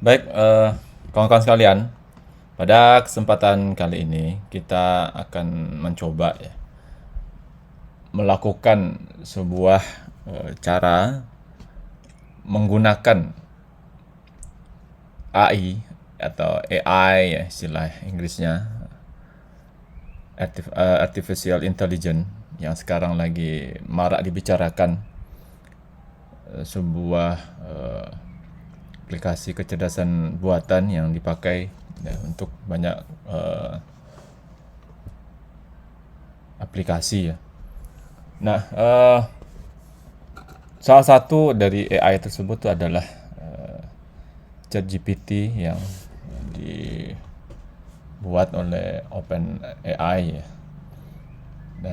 Baik, kawan-kawan sekalian, pada kesempatan kali ini kita akan mencoba ya melakukan sebuah cara menggunakan AI atau AI ya istilah Inggrisnya, artificial intelligence yang sekarang lagi marak dibicarakan, sebuah aplikasi kecerdasan buatan yang dipakai ya, untuk banyak aplikasi ya. Nah, salah satu dari AI tersebut itu adalah ChatGPT yang dibuat oleh OpenAI ya.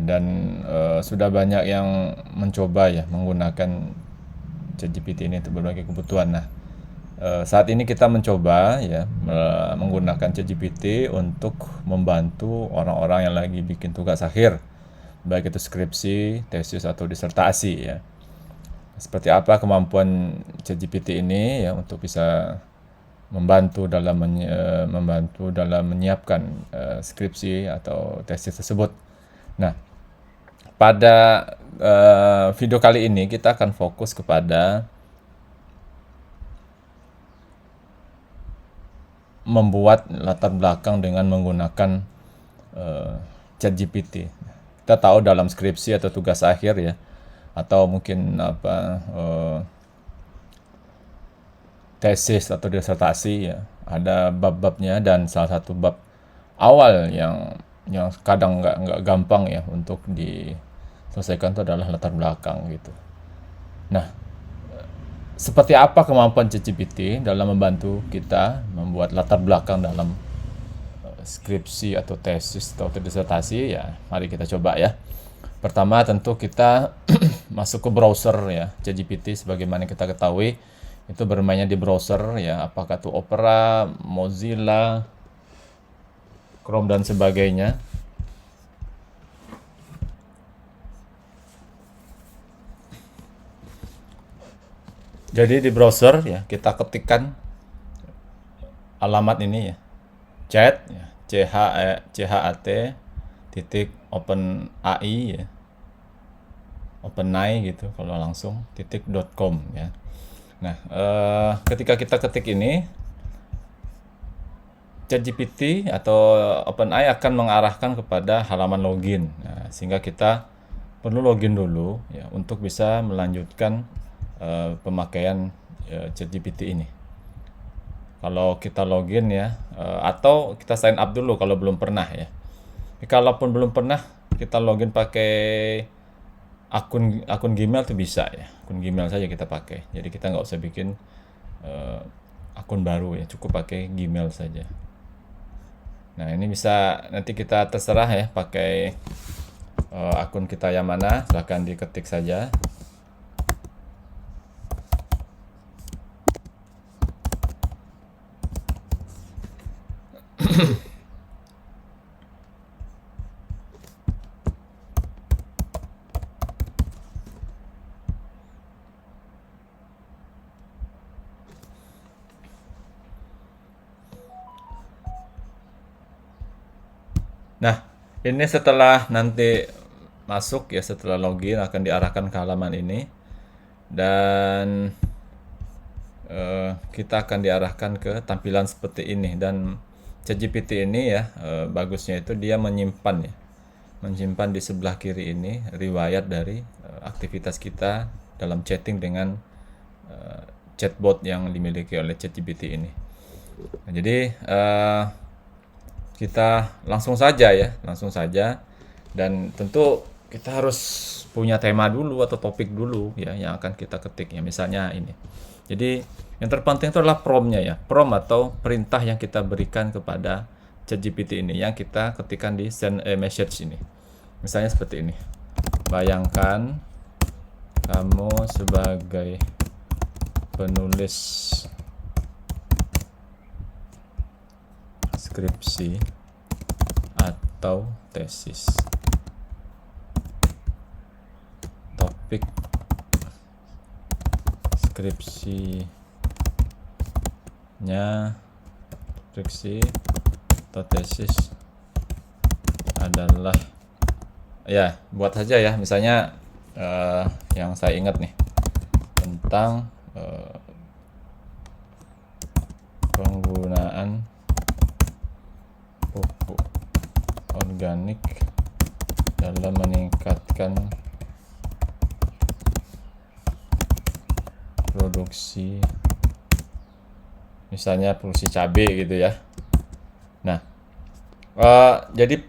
Dan sudah banyak yang mencoba ya menggunakan ChatGPT ini untuk berbagai kebutuhan. Nah, saat ini kita mencoba ya menggunakan ChatGPT untuk membantu orang-orang yang lagi bikin tugas akhir, baik itu skripsi, tesis atau disertasi ya. Seperti apa kemampuan ChatGPT ini ya untuk bisa membantu dalam menyiapkan skripsi atau tesis tersebut. Nah, pada video kali ini kita akan fokus kepada membuat latar belakang dengan menggunakan ChatGPT. Kita tahu dalam skripsi atau tugas akhir ya, atau mungkin tesis atau disertasi ya, ada bab-babnya dan salah satu bab awal yang kadang nggak gampang ya untuk diselesaikan itu adalah latar belakang gitu. Nah, seperti apa kemampuan ChatGPT dalam membantu kita membuat latar belakang dalam skripsi atau tesis atau disertasi ya, mari kita coba ya. Pertama tentu kita masuk ke browser ya. ChatGPT sebagaimana kita ketahui itu bermainnya di browser ya, apakah itu Opera, Mozilla, Chrome dan sebagainya. Jadi di browser ya kita ketikkan alamat ini ya, chat ya, chat titik open AI ya, OpenAI gitu kalau langsung .com ya. Nah, ketika kita ketik ini, ChatGPT atau OpenAI akan mengarahkan kepada halaman login. Nah, sehingga kita perlu login dulu ya untuk bisa melanjutkan pemakaian ChatGPT ini. Kalau kita login ya, atau kita sign up dulu kalau belum pernah ya. Kalaupun belum pernah, kita login pakai akun akun Gmail tuh bisa ya. Akun Gmail saja kita pakai. Jadi kita nggak usah bikin eh, akun baru ya, cukup pakai Gmail saja. Nah, ini bisa nanti kita terserah ya pakai akun kita yang mana, silahkan diketik saja. Nah, ini setelah nanti masuk ya, setelah login akan diarahkan ke halaman ini dan kita akan diarahkan ke tampilan seperti ini. Dan ChatGPT ini ya, bagusnya itu dia menyimpan di sebelah kiri ini riwayat dari aktivitas kita dalam chatting dengan chatbot yang dimiliki oleh ChatGPT ini. Nah, jadi kita langsung saja dan tentu kita harus punya tema dulu atau topik dulu ya yang akan kita ketik ya, misalnya ini. Jadi yang terpenting itu adalah prompt-nya ya, prompt atau perintah yang kita berikan kepada ChatGPT ini yang kita ketikkan di send a message ini. Misalnya seperti ini. Bayangkan kamu sebagai penulis skripsi atau tesis. Topik skripsi skripsi atau tesis adalah, ya buat saja ya, misalnya yang saya ingat nih tentang penggunaan pupuk organik dalam meningkatkan produksi, misalnya produksi cabai gitu ya. Nah, jadi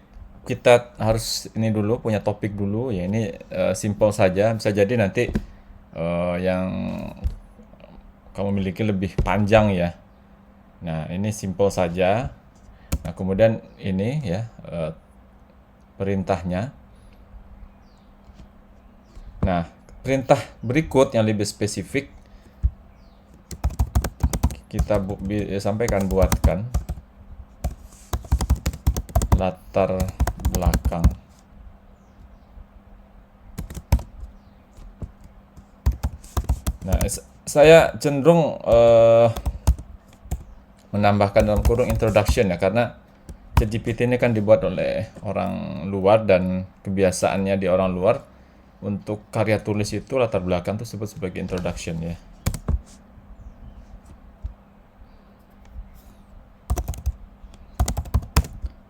kita harus ini dulu, punya topik dulu ya. Ini simple saja, bisa jadi nanti yang kamu miliki lebih panjang ya. Nah, ini simple saja. Nah, kemudian ini ya perintahnya. Nah, perintah berikut yang lebih spesifik kita sampaikan, buatkan latar belakang Nah, saya cenderung menambahkan dalam kurung introduction ya, karena ChatGPT ini kan dibuat oleh orang luar dan kebiasaannya di orang luar untuk karya tulis itu latar belakang itu disebut sebagai introduction ya.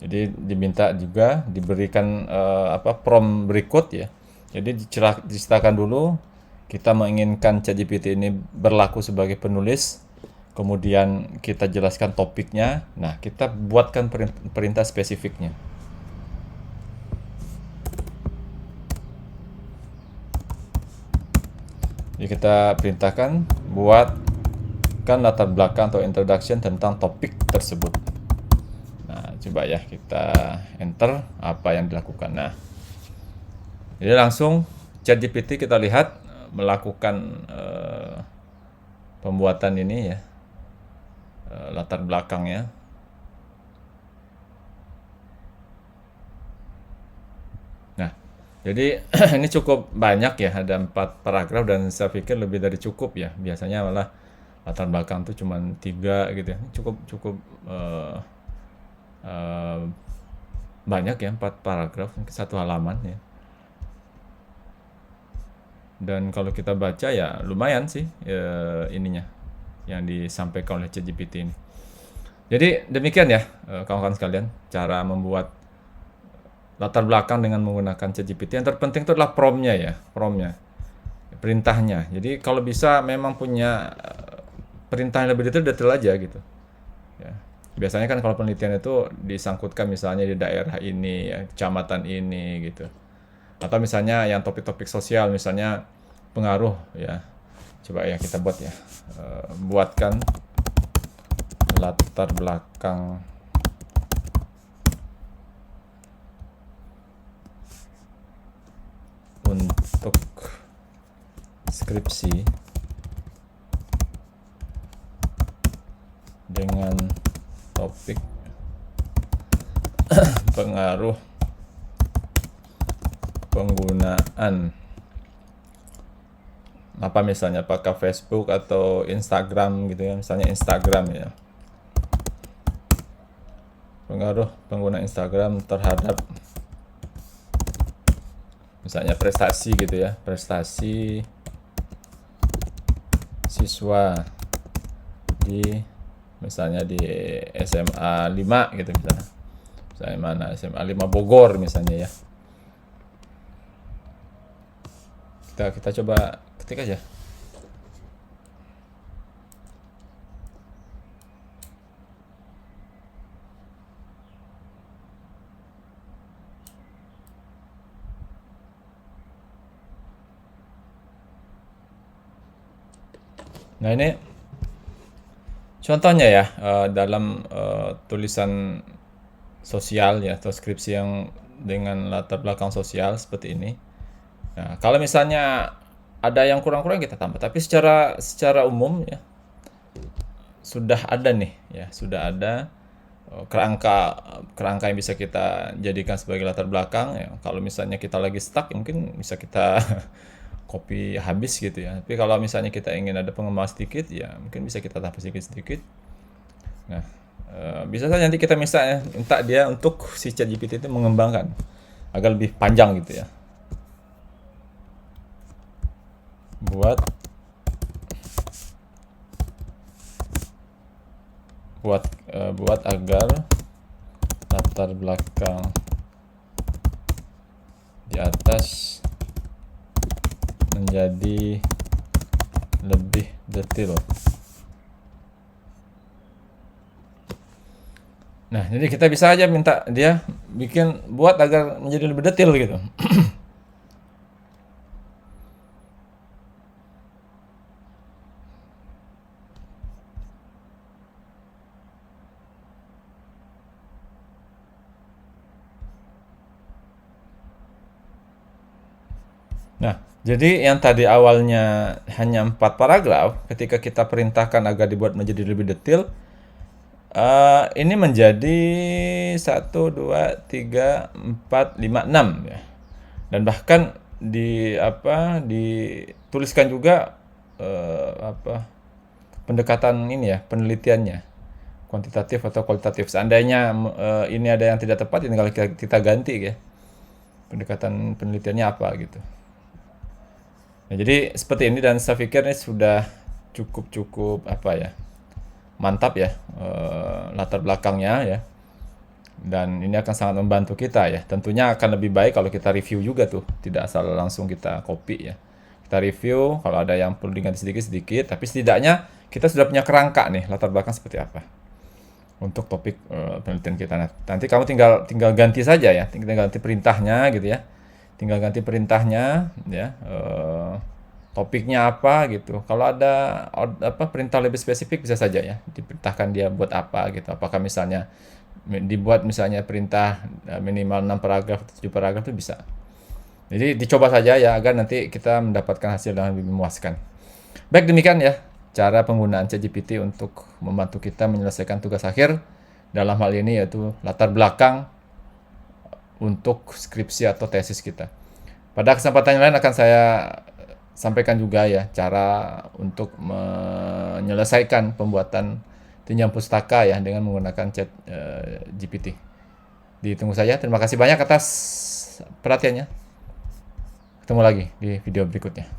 Jadi diminta juga diberikan prompt berikut ya. Jadi diceritakan dulu kita menginginkan ChatGPT ini berlaku sebagai penulis, kemudian kita jelaskan topiknya. Nah, kita buatkan perintah spesifiknya. Jadi kita perintahkan buatkan latar belakang atau introduction tentang topik tersebut. Nah, coba ya kita enter apa yang dilakukan. Nah, jadi langsung ChatGPT kita lihat melakukan pembuatan ini ya, latar belakangnya. Nah, jadi ini cukup banyak ya, ada 4 paragraf dan saya pikir lebih dari cukup ya. Biasanya malah latar belakang itu cuma 3 gitu ya. Cukup banyak ya, 4 paragraf, 1 halaman ya. Dan kalau kita baca ya lumayan sih ininya yang disampaikan oleh ChatGPT ini. Jadi demikian ya kawan-kawan sekalian, cara membuat latar belakang dengan menggunakan ChatGPT. Yang terpenting itu adalah promptnya ya, perintahnya. Jadi kalau bisa memang punya perintah yang lebih detail aja gitu. Ya. Biasanya kan kalau penelitian itu disangkutkan misalnya di daerah ini, ya, kecamatan ini gitu. Atau misalnya yang topik-topik sosial, misalnya pengaruh ya. Coba ya kita buat ya. Buatkan latar belakang untuk skripsi dengan topik pengaruh penggunaan apa, misalnya apakah Facebook atau Instagram gitu ya, misalnya Instagram ya, pengaruh pengguna Instagram terhadap misalnya prestasi gitu ya, prestasi siswa di misalnya di SMA 5 gitu misalnya. Misalnya mana, SMA 5 Bogor misalnya ya. Kita coba ketik aja. Nah, ini contohnya ya, dalam tulisan sosial ya, atau skripsi yang dengan latar belakang sosial seperti ini. Nah, kalau misalnya ada yang kurang-kurang kita tambah, tapi secara umum ya sudah ada nih ya, sudah ada kerangka yang bisa kita jadikan sebagai latar belakang ya. Kalau misalnya kita lagi stuck, mungkin bisa kita copy habis gitu ya. Tapi kalau misalnya kita ingin ada pengembangan sedikit ya, mungkin bisa kita tambah sedikit-sedikit. Nah, bisa saja nanti kita minta dia untuk si ChatGPT itu mengembangkan agar lebih panjang gitu ya. Buat buat buat agar latar belakang di atas menjadi lebih detail. Nah, jadi kita bisa aja minta dia buat agar menjadi lebih detail gitu. Nah, jadi yang tadi awalnya hanya 4 paragraf, ketika kita perintahkan agar dibuat menjadi lebih detail, ini menjadi 1, 2, 3, 4, 5, 6 ya. Dan bahkan dituliskan juga pendekatan ini ya, penelitiannya, kuantitatif atau kualitatif. Seandainya ini ada yang tidak tepat, tinggal kita ganti ya. Pendekatan penelitiannya apa gitu. Nah, jadi seperti ini dan saya pikir ini sudah cukup mantap ya latar belakangnya ya. Dan ini akan sangat membantu kita ya. Tentunya akan lebih baik kalau kita review juga tuh, tidak asal langsung kita copy ya. Kita review, kalau ada yang perlu diganti sedikit-sedikit, tapi setidaknya kita sudah punya kerangka nih latar belakang seperti apa untuk topik penelitian kita. Nah, nanti kamu tinggal ganti saja ya, tinggal ganti perintahnya gitu ya. Tinggal ganti perintahnya ya. Topiknya apa gitu. Kalau ada perintah lebih spesifik bisa saja ya diperintahkan dia buat apa gitu. Apakah misalnya dibuat misalnya perintah minimal 6 paragraf atau 7 paragraf itu bisa. Jadi dicoba saja ya agar nanti kita mendapatkan hasil yang lebih memuaskan. Baik, demikian ya cara penggunaan ChatGPT untuk membantu kita menyelesaikan tugas akhir dalam hal ini yaitu latar belakang untuk skripsi atau tesis kita. Pada kesempatan yang lain akan saya sampaikan juga ya cara untuk menyelesaikan pembuatan tinjam pustaka ya dengan menggunakan Chat GPT. Ditunggu saja. Terima kasih banyak atas perhatiannya. Ketemu lagi di video berikutnya.